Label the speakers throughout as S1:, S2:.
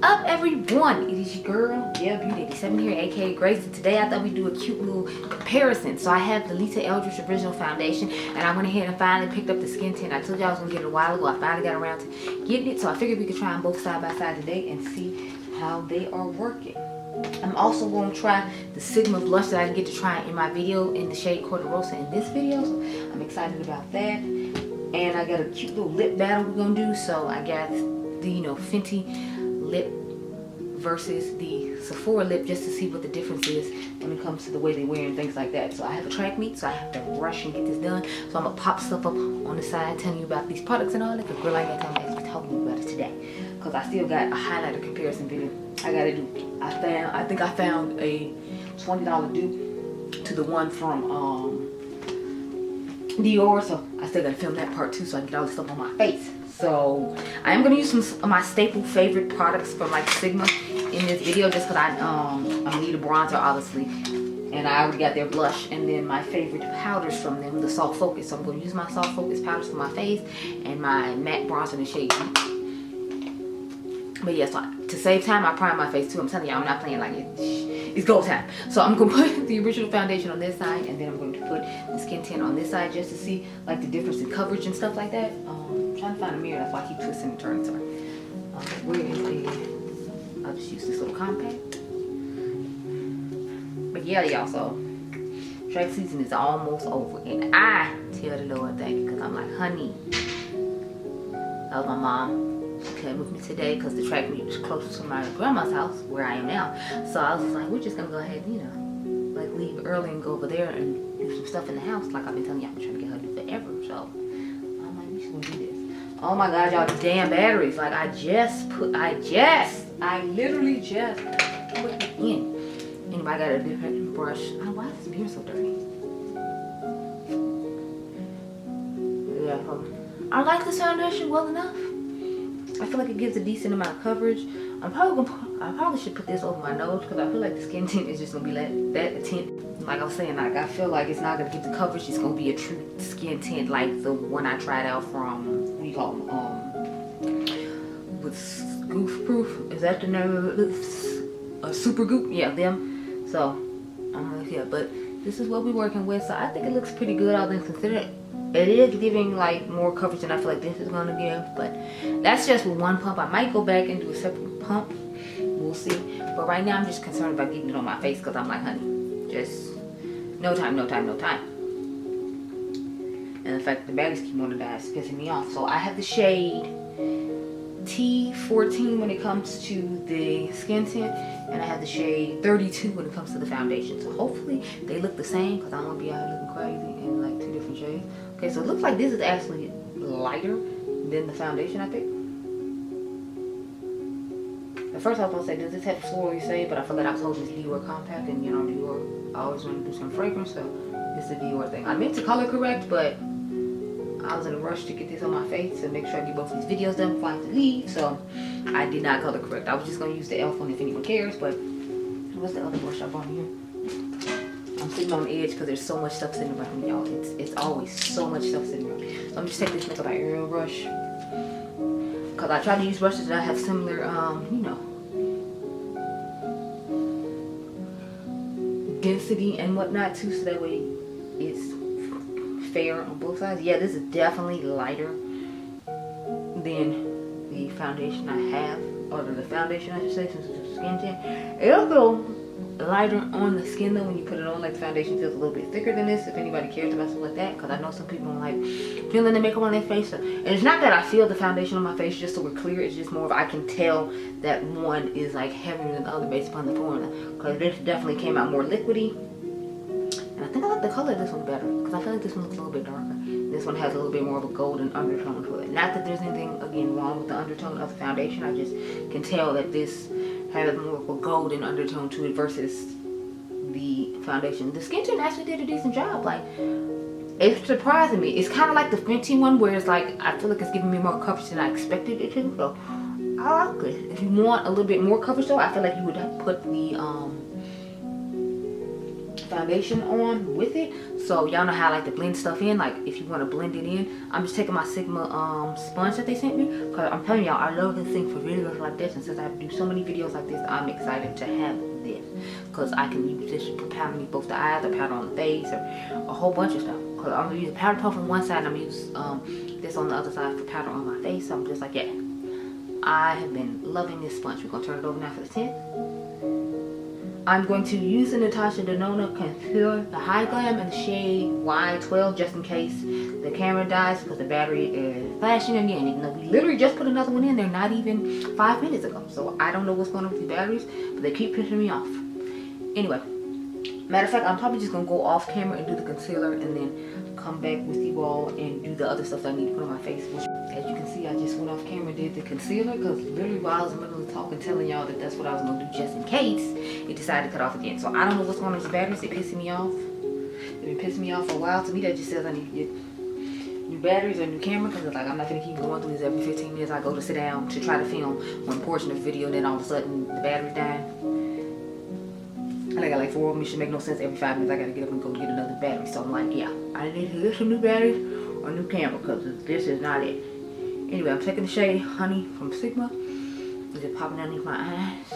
S1: up, everyone? It is your girl, Gelbeauty, 87 here, aka Grace, and today I thought we'd do a cute little comparison. So I have the Eldridge original foundation, and I went ahead and finally picked up the skin tint. I told you I was gonna get it a while ago. I finally got around to getting it, so I figured we could try them both side by side today and see how they are working. I'm also going to try the Sigma blush that I didn't get to try in my video in the shade Corte Rosa in this video, so I'm excited about that. And I got a cute little lip battle we're gonna do. So I got the Fenty lip versus the Sephora lip, just to see what the difference is when it comes to the way they wear and things like that. So I have a track meet, so I have to rush and get this done. So I'm gonna pop stuff up on the side telling you about these products and all that, because girl, I ain't got time to actually talk to you about it today, because I still got a highlighter comparison video I gotta do. I think I found a $20 dupe to the one from Dior, so I still gotta film that part too, so I can get all this stuff on my face. So I am gonna use some of my staple favorite products from like Sigma in this video, just because I need a bronzer obviously, and I already got their blush, and then my favorite powders from them, the soft focus. So I'm gonna use my soft focus powders for my face and my matte bronzer in the shade. But yeah, so to save time, I prime my face too. I'm telling y'all, I'm not playing like it. It's go time. So I'm gonna put the original foundation on this side, and then I'm going to put the skin tint on this side, just to see like the difference in coverage and stuff like that. I'm trying to find a mirror, that's why I keep twisting and turning. Sorry. Where is the? I'll just use this little compact. But yeah, y'all. So track season is almost over, and I tell the Lord thank you, because I'm like, honey, that was my mom. She came with me today because the track meet was close to my grandma's house where I am now. So I was just like, we're just gonna go ahead and, like, leave early and go over there and do some stuff in the house, like I've been telling you I've been trying to get her to do forever. So I'm like, we should gonna do this. Oh my god, y'all, these damn batteries. Like I literally just put it in. Anybody got a different brush? Oh, why is this beard so dirty? Yeah, I like this foundation well enough. I feel like it gives a decent amount of coverage. I probably should put this over my nose, because I feel like the skin tint is just gonna be that tint. Like I was saying, like I feel like it's not gonna get the coverage. It's gonna be a true skin tint, like the one I tried out from, what do you call them? With Goof Proof. Is that the name of it? Super Goop. Yeah, them. So yeah, but this is what we're working with. So I think it looks pretty good, all things considered. It is giving like more coverage than I feel like this is gonna give, but that's just with one pump. I might go back and do a separate pump. We'll see. But right now I'm just concerned about getting it on my face, because I'm like, honey, just no time. And in fact, the batteries keep wanting to die. It's pissing me off. So I have the shade T14 when it comes to the skin tint, and I have the shade 32 when it comes to the foundation. So hopefully they look the same, because I don't want to be out here looking crazy in like two different shades. Okay, so it looks like this is actually lighter than the foundation I picked. At first I was gonna say, does this have floral shade? But I forgot I was holding this Dior compact, and Dior, I always want to do some fragrance, so it's a Dior thing. I meant to color correct, but I was in a rush to get this on my face to make sure I get both these videos done before I have to leave, so I did not color correct. I was just gonna use the e.l.f. one if anyone cares. But what's the other brush I brought here? I'm sitting on the edge because there's so much stuff sitting around me, y'all. It's always so much stuff sitting around me. So I'm just taking this makeup by Ariel brush, because I try to use brushes that have similar, density and whatnot too, so that way it's fair on both sides. Yeah, this is definitely lighter than the foundation I have, or the foundation I should say, since it's a skin tint. It'll go lighter on the skin though when you put it on. Like the foundation feels a little bit thicker than this, if anybody cares about stuff like that, because I know some people don't like feeling the makeup on their face. So, and it's not that I feel the foundation on my face, just so we're clear, it's just more of I can tell that one is like heavier than the other based upon the formula, because this definitely came out more liquidy. And I think I like the color of this one better, because I feel like this one looks a little bit darker. This one has a little bit more of a golden undertone to it. Not that there's anything, again, wrong with the undertone of the foundation. I just can tell that this has more of a golden undertone to it versus the foundation. The skin tint actually did a decent job. Like, it's surprising me. It's kind of like the Fenty one, where it's like, I feel like it's giving me more coverage than I expected it to. So, I like it. If you want a little bit more coverage though, I feel like you would put the foundation on with it. So y'all know how I like to blend stuff in. Like if you want to blend it in, I'm just taking my Sigma sponge that they sent me, because I'm telling y'all, I love this thing for videos like this. And since I do so many videos like this, I'm excited to have this, because I can use this for powdering both the eyes, or powder on the face, or a whole bunch of stuff. Because I'm gonna use a powder puff on one side, and I'm gonna use this on the other side for powder on my face. So I'm just like, yeah, I have been loving this sponge. We're gonna turn it over now for the tint. I'm going to use the Natasha Denona Concealer, the High Glam in the shade Y12, just in case the camera dies, because the battery is flashing again. Even though we literally just put another one in there not even 5 minutes ago. So I don't know what's going on with the batteries, but they keep pissing me off. Anyway, matter of fact, I'm probably just going to go off camera and do the concealer, and then come back with you all and do the other stuff that I need to put on my face. Which, as you can see, I just went off camera and did the concealer, because literally while I was in the middle of talking, telling y'all that that's what I was going to do just in case, it decided to cut off again. So I don't know what's going on with the batteries. They're pissing me off. They've been pissing me off for a while. To me, that just says I need to get new batteries or new camera, because it's like I'm not going to keep going through this every 15 minutes. I go to sit down to try to film one portion of the video, and then all of a sudden the battery's dying. And I got like 4 of them. It should make no sense. Every 5 minutes I got to get up and go get another battery. So I'm like, yeah, I need to get some new batteries or new camera, because this is not it. Anyway, I'm taking the shade Honey from Sigma. Is it popping underneath my eyes?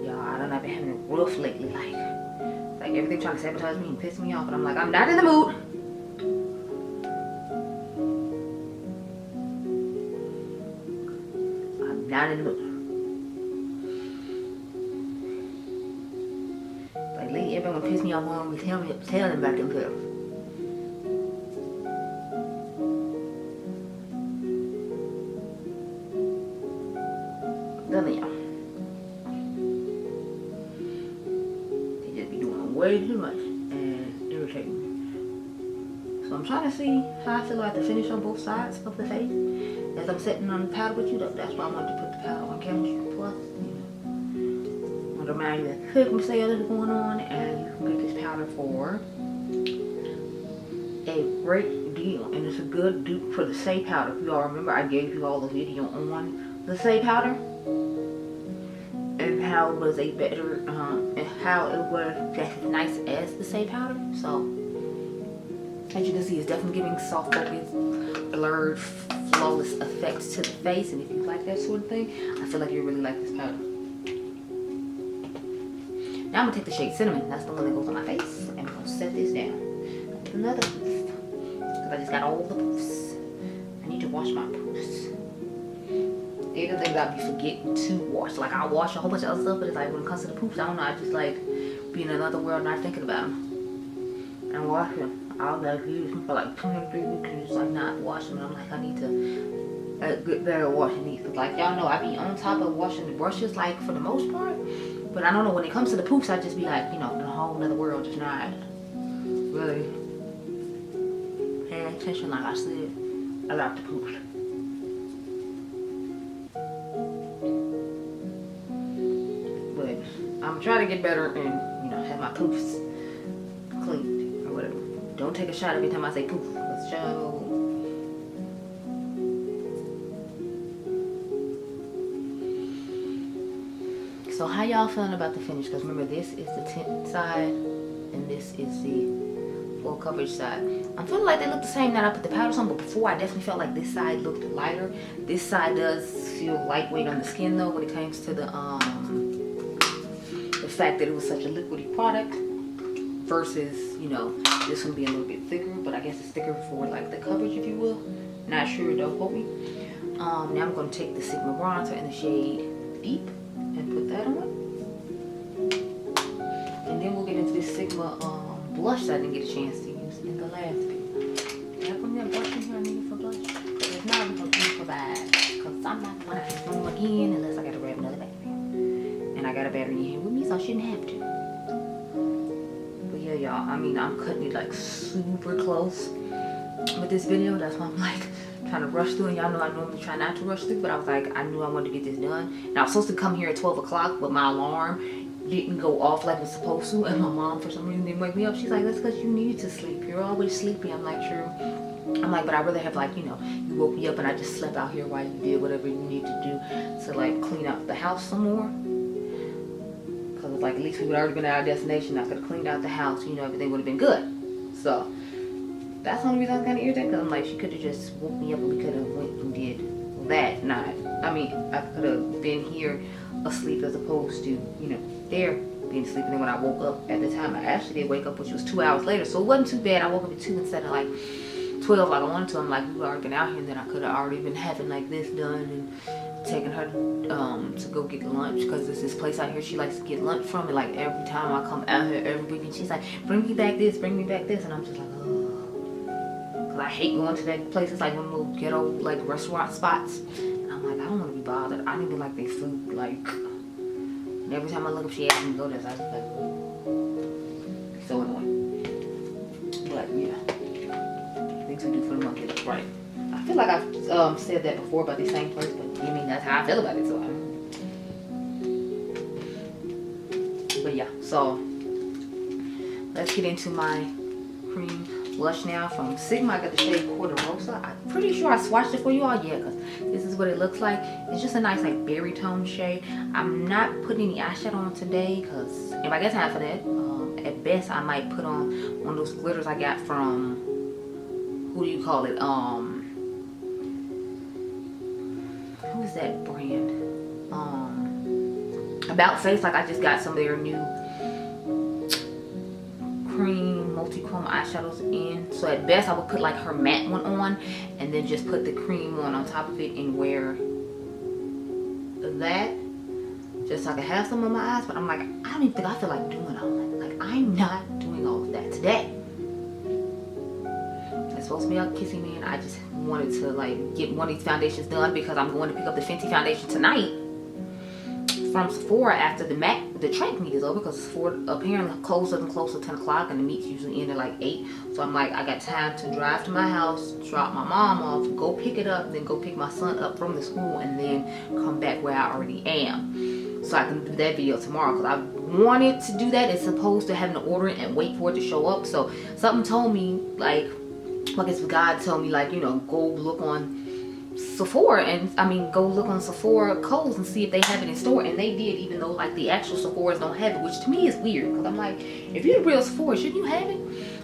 S1: Y'all, I don't know, I've been having it rough lately. Like everything trying to sabotage me and piss me off. But I'm like, I'm not in the mood. I'm not in the mood. Like lately, everyone piss me off when we tell them about themselves. They just be doing way too much and irritating me. So I'm trying to see how I feel like to finish on both sides of the face. As I'm sitting on the powder with you, that's why I wanted to put the powder on camera. Plus, I want to remind you that cooking sale is going on, and you can get this powder for a great deal. And it's a good dupe for the Say powder. If you all remember, I gave you all the video on the Say powder, and how it was a better, and how it was just as nice as the Say powder. So, as you can see, it's definitely giving soft focus, blurred, flawless effects to the face. And if you like that sort of thing, I feel like you really like this powder. Now I'm gonna take the shade Cinnamon. That's the one that goes on my face, and we're gonna set this down with another poof, because I just got all the poofs. I need to wash my poofs. These are things I be forgetting to wash. Like, I wash a whole bunch of other stuff, but it's like when it comes to the poops, I don't know, I just like be in another world not thinking about them. And wash them. I'll like use them for like 2 or 3 weeks and just like not wash them. And I'm like, I need to get better washing these. Cause like y'all know, I be on top of washing the brushes like for the most part. But I don't know, when it comes to the poops, I just be like, you know, in a whole nother world, just not really paying attention like I said. I like the poops. I'm trying to get better and, you know, have my poofs cleaned or whatever. Don't take a shot every time I say poof. Let's show. So how y'all feeling about the finish? Because remember, this is the tint side and this is the full coverage side. I'm feeling like they look the same now that I put the powders on, but before I definitely felt like this side looked lighter. This side does feel lightweight on the skin though when it comes to the fact that it was such a liquidy product versus, you know, this one being a little bit thicker, but I guess it's thicker for like the coverage, if you will. Not sure, don't quote me. Now I'm going to take the Sigma bronzer in the shade Deep and put that on. And then we'll get into this Sigma blush that I didn't get a chance to use in the last video. Did I put that blush in here I needed for blush? Because if not, we're going to do it for that. Because I'm not going to film again unless I got to grab another battery. And I got a battery in here with me, so I shouldn't have to. But yeah, y'all, I mean, I'm cutting it like super close with this video. That's why I'm like trying to rush through. And y'all know I normally try not to rush through, but I was like, I knew I wanted to get this done. And I was supposed to come here at 12 o'clock, but my alarm didn't go off like it was supposed to. And my mom, for some reason, didn't wake me up. She's like, that's because you needed to sleep. You're always sleepy. I'm like, true. I'm like, but I rather have, like, you know, you woke me up and I just slept out here while you did whatever you need to do to like clean up the house some more. was like, at least we would already been at our destination. I could have cleaned out the house, you know, everything would have been good. So that's the only reason I'm kind of irritated, because I'm like, she could have just woke me up and we could have went and did that. I mean, I could have been here asleep as opposed to, you know, there being asleep. And then when I woke up at the time, I actually did wake up, which was 2 hours later. So it wasn't too bad. I woke up at 2 instead of like 12 like I wanted to. I'm like, we've already been out here, and then I could have already been having like this done and taking her to go get lunch, because there's this place out here she likes to get lunch from, and like every time I come out here every weekend, she's like, bring me back this, bring me back this, and I'm just like, oh, because I hate going to that place. It's like one of those ghetto like restaurant spots, and I'm like, I don't want to be bothered. I don't even like their food, like, and every time I look up, she asks me to go there, so I was like, so annoying. But yeah, things we do for the monkey look right. I feel like I've said that before about the same place, but I mean, that's how I feel about it. So, but yeah, so let's get into my cream blush now from Sigma. I got the shade Quarter Rosa. I'm pretty sure I swatched it for you all. Yeah, because this is what it looks like. It's just a nice like berry tone shade. I'm not putting any eyeshadow on today because if I get time for that, at best I might put on one of those glitters I got from, who do you call it? Who is that brand? About Face. Like, I just got some of their new cream multi-chrome eyeshadows in. So at best I would put like her matte one on and then just put the cream one on top of it and wear that just so I can have some on my eyes. But I'm like, I don't even think I feel like doing all that. Like, I'm not doing all of that today. It's supposed to be a kissy man. I just wanted to like get one of these foundations done because I'm going to pick up the Fenty foundation tonight from Sephora after the track meet is over, because Sephora apparently closes and close at 10 o'clock and the meets usually end at like 8. So I'm like, I got time to drive to my house, drop my mom off, go pick it up, then go pick my son up from the school, and then come back where I already am. So I can do that video tomorrow, because I wanted to do that as opposed to having to order it and wait for it to show up. So something told me, like, I guess God told me, like, you know, go look on Sephora, and I mean, go look on Sephora Kohl's and see if they have it in store. And they did, even though like the actual Sephora's don't have it, which to me is weird, because I'm like, if you're the real Sephora, shouldn't you have it?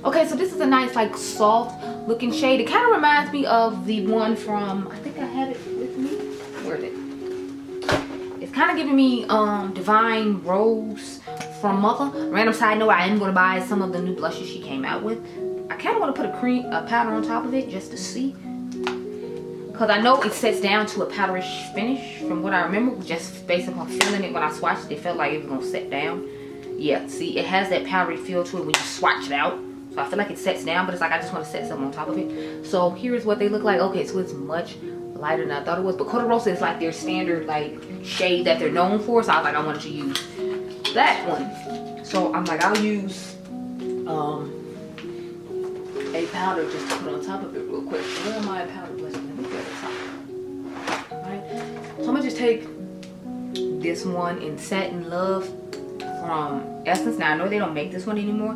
S1: Okay, so this is a nice like soft looking shade. It kind of reminds me of the one from, I think I have it with me. Where is it? It's kind of giving me Divine Rose from Mother. Random side note, I am going to buy some of the new blushes she came out with. I kind of want to put a powder on top of it just to see, because I know it sets down to a powderish finish from what I remember, just based upon feeling it when I swatched it. It felt like it was going to set down. Yeah, see, it has that powdery feel to it when you swatch it out. So I feel like it sets down, but it's like I just want to set something on top of it. So here's what they look like. Okay, so it's much lighter than I thought it was, but Quarter Rosa is like their standard like shade that they're known for. So I was like, I wanted to use that one. So I'm like, I'll use a powder just to put on top of it real quick. Where am I powder blush? Let me get the top. Alright. So I'm gonna just take this one in Satin Love from Essence. Now I know they don't make this one anymore,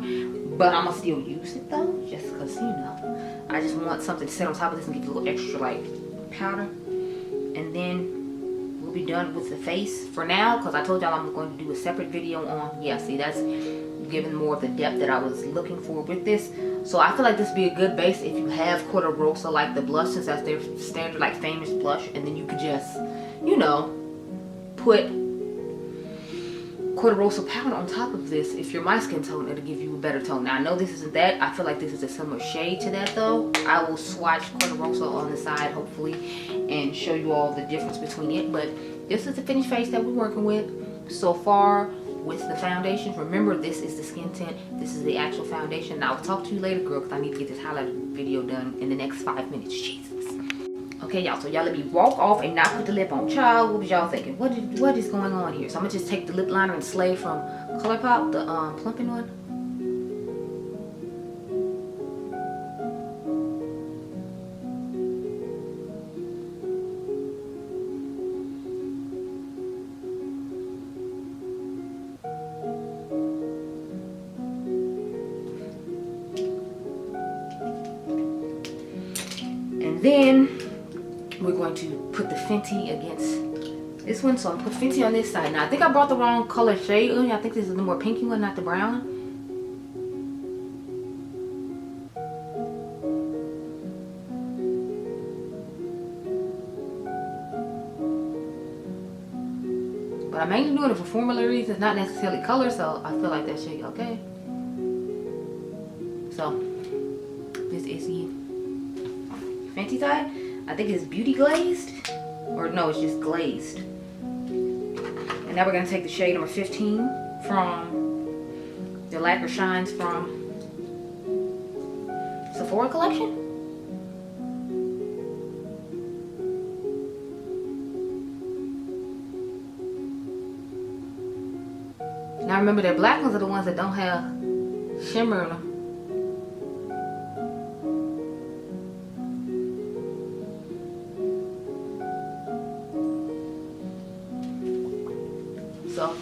S1: but I'm gonna still use it though, just because, you know, I just want something to sit on top of this and give you a little extra like powder. And then we'll be done with the face for now, because I told y'all I'm going to do a separate video on, yeah, see, that's giving more of the depth that I was looking for with this. So I feel like this would be a good base if you have Quarter Rosa like the blush, since that's their standard like famous blush, and then you could just, you know, put Quarter Rosa powder on top of this. If you're my skin tone, it'll give you a better tone. Now I know this isn't that. I feel like this is a similar shade to that though. I will swatch Quarter Rosa on the side hopefully and show you all the difference between it. But this is the finished face that we're working with so far with the foundations. Remember, this is the skin tint, this is the actual foundation. And I'll talk to you later, girl, because I need to get this highlight video done in the next 5 minutes. Jesus. Okay, y'all, so y'all let me walk off and not put the lip on. Child, what was y'all thinking? What is going on here? So I'm gonna just take the lip liner and Slay from ColourPop, the plumping one. And then we're going to put the Fenty against This one, so I put Fenty on this side. Now I think I brought the wrong color shade on. I think this is the more pinky one, not the brown. But I'm mainly doing it for formula reasons, not necessarily color, so I feel like that should be okay. So this is the Fenty side. I think it's Beauty Glazed, or no, it's just glazed. And now we're gonna take the shade number 15 from the Lacquer Shines from Sephora collection. Now remember, the black ones are the ones that don't have shimmer in them. So,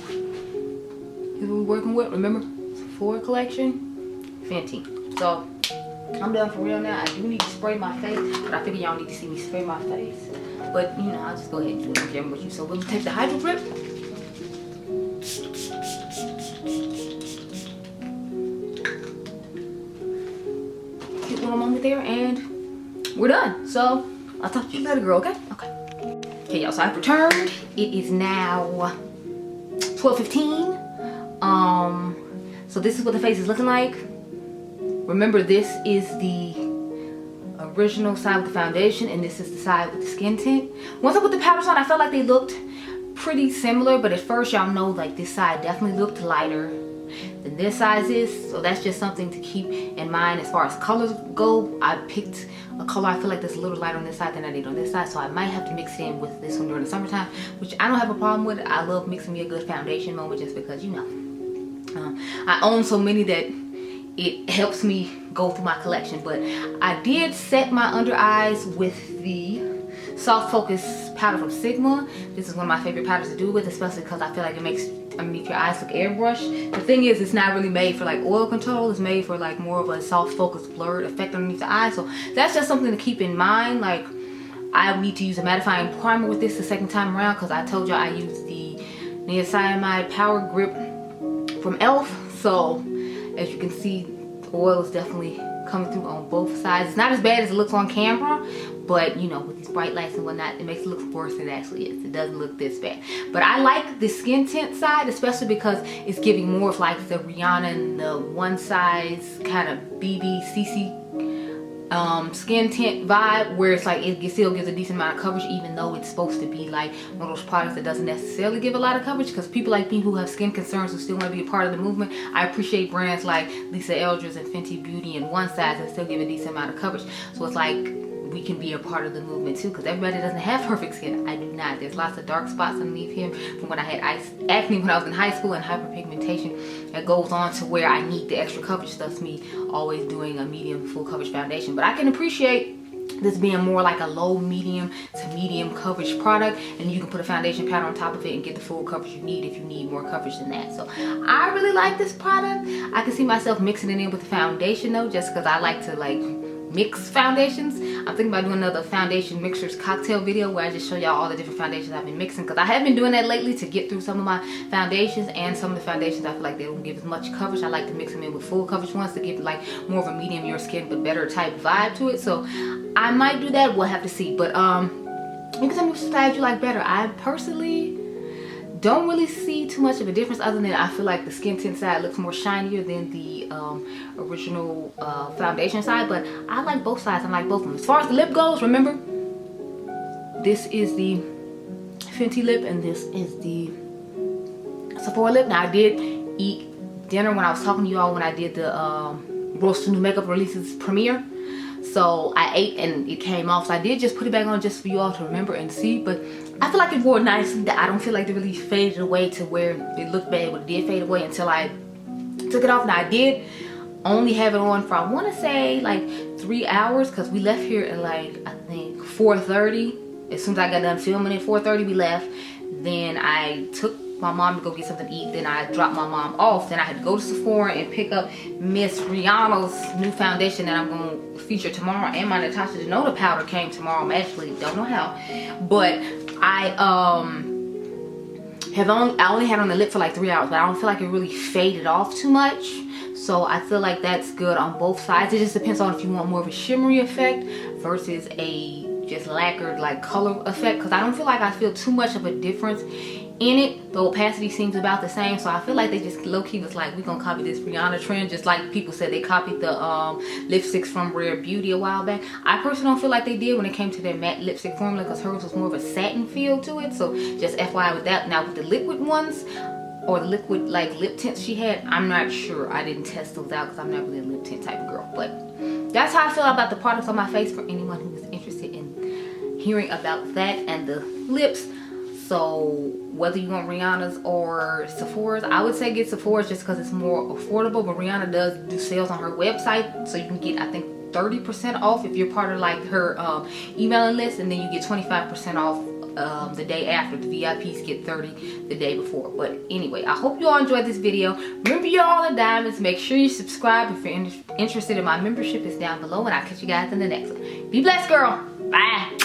S1: here's what we're working with. Remember, Sephora collection, Fenty. So, I'm done for real now. I do need to spray my face, but I figure y'all need to see me spray my face. But, you know, I'll just go ahead and do it on camera with you. So, we'll take the Hydro Grip. Cute little moment there, and we're done. So, I'll talk to you later, girl, okay? Okay, y'all, so I've returned. It is now 12:15. So this is what the face is looking like. Remember, this is the original side with the foundation, and this is the side with the skin tint. Once I put the powders on, I felt like they looked pretty similar, but at first y'all know, like, this side definitely looked lighter than this side is. So that's just something to keep in mind as far as colors go. I picked a color I feel like that's a little lighter on this side than I did on this side, so I might have to mix it in with this one during the summertime, which I don't have a problem with. I love mixing me a good foundation moment just because, you know, I own so many that it helps me go through my collection. But I did set my under eyes with the Soft Focus powder from Sigma. This is one of my favorite powders to do with, especially because I feel like it makes underneath your eyes look airbrushed. The thing is, it's not really made for like oil control. It's made for like more of a soft focus blurred effect underneath the eye. So that's just something to keep in mind. Like, I need to use a mattifying primer with this the second time around, because I told you I used the niacinamide power grip from e.l.f. So as you can see, the oil is definitely coming through on both sides. It's not as bad as it looks on camera, but you know, with these bright lights and whatnot, it makes it look worse than it actually is. It doesn't look this bad. But I like the skin tint side, especially because it's giving more of like the Rihanna and the one size kind of BB skin tint vibe, where it's like it still gives a decent amount of coverage, even though it's supposed to be like one of those products that doesn't necessarily give a lot of coverage. Because people like me who have skin concerns who still want to be a part of the movement, I appreciate brands like Eldridge and Fenty Beauty and one size that still give a decent amount of coverage. So it's like we can be a part of the movement too, because everybody doesn't have perfect skin. I do not. There's lots of dark spots underneath here from when I had acne when I was in high school, and hyperpigmentation that goes on to where I need the extra coverage. Thus me always doing a medium full coverage foundation. But I can appreciate this being more like a low medium to medium coverage product, and you can put a foundation powder on top of it and get the full coverage you need if you need more coverage than that. So I really like this product. I can see myself mixing it in with the foundation though, just because I like to like mix foundations. I'm thinking about doing another foundation mixers cocktail video where I just show y'all all the different foundations I've been mixing, because I have been doing that lately to get through some of my foundations, and some of the foundations I feel like they don't give as much coverage. I like to mix them in with full coverage ones to give like more of a medium your skin but better type vibe to it. So I might do that. We'll have to see. But you can tell me which side you like better. I personally don't really see too much of a difference, other than I feel like the skin tint side looks more shinier than the original foundation side. But I like both sides. I like both of them. As far as the lip goes, remember, this is the Fenty lip and this is the Sephora lip. Now I did eat dinner when I was talking to you all when I did the Roast to New Makeup Releases premiere. So I ate and it came off. So I did just put it back on just for you all to remember and see. But I feel like it wore nicely. I don't feel like it really faded away to where it looked bad, but it did fade away until I took it off. Now I did only have it on for, I want to say, like 3 hours, because we left here at like, I think 4:30. As soon as I got done filming at 4:30, we left. Then I took my mom to go get something to eat. Then I dropped my mom off. Then I had to go to Sephora and pick up Miss Rihanna's new foundation that I'm going to feature tomorrow, and my Natasha Denona powder came tomorrow. I actually don't know how, but I I only had on the lip for like 3 hours, but I don't feel like it really faded off too much. So I feel like that's good on both sides. It just depends on if you want more of a shimmery effect versus a just lacquered like color effect, because I don't feel like I feel too much of a difference in it. The opacity seems about the same, so I feel like they just low-key was like, we're gonna copy this Rihanna trend, just like people said they copied the lipsticks from Rare Beauty a while back. I personally don't feel like they did when it came to their matte lipstick formula, because hers was more of a satin feel to it. So just FYI with that. Now with the liquid ones, or the liquid like lip tints she had, I'm not sure. I didn't test those out because I'm not really a lip tint type of girl. But that's how I feel about the products on my face, for anyone who is interested in hearing about that and the lips. So whether you want Rihanna's or Sephora's, I would say get Sephora's just because it's more affordable. But Rihanna does do sales on her website, so you can get, I think, 30% off if you're part of like her emailing list, and then you get 25% off the day after. The VIPs get 30 the day before. But anyway, I hope you all enjoyed this video. Remember, you're all the diamonds. Make sure you subscribe if you're interested in my membership. Is down below, and I'll catch you guys in the next one. Be blessed, girl. Bye.